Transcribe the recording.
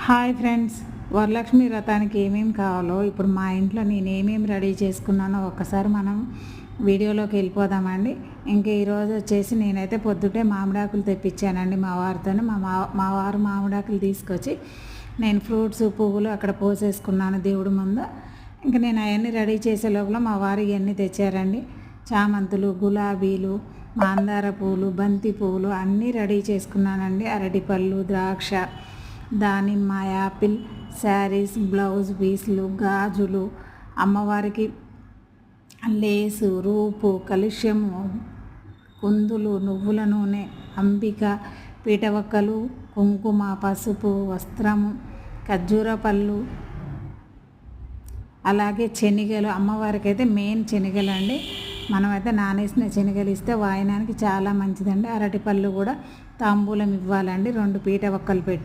Hi friends, Varalakshmi వ్రతానికి ఏమేమి కావాలో ఇప్పుడు మా ఇంట్లో నేను ఏమేమి రెడీ చేసుకున్నానో ఒక్కసారి మనం వీడియోలోకి వెళ్ళిపోదామండి. ఇంకా ఈరోజు వచ్చేసి నేనైతే పొద్దుటే మామిడాకులు తెప్పించానండి మా వారితో. మా వారు మామిడాకులు తీసుకొచ్చి నేను ఫ్రూట్స్ పువ్వులు అక్కడ పోసేసుకున్నాను దేవుడి ముందు. ఇంకా నేను అవన్నీ రెడీ చేసే లోపల మా వారు ఇవన్నీ తెచ్చారండి. చామంతులు, గులాబీలు, మందార పువ్వులు, బంతి పువ్వులు అన్నీ రెడీ చేసుకున్నానండి. అరటిపళ్ళు, ద్రాక్ష, దానిమ్మ, యాపిల్, శారీస్, బ్లౌజ్ పీస్లు, గాజులు, అమ్మవారికి లేసు, రూపు, కలుష్యము, కుందులు, నువ్వుల నూనె, అంబిక, పీటవక్కలు, కుంకుమ, పసుపు, వస్త్రము, ఖర్జూర పళ్ళు, అలాగే శనగలు. అమ్మవారికి అయితే మెయిన్ శనగలు అండి. మనమైతే నానేసిన శనగలు ఇస్తే వాయనానికి చాలా మంచిదండి. అరటిపళ్ళు కూడా తాంబూలం ఇవ్వాలండి. 2 పీటవక్కలు పెట్టి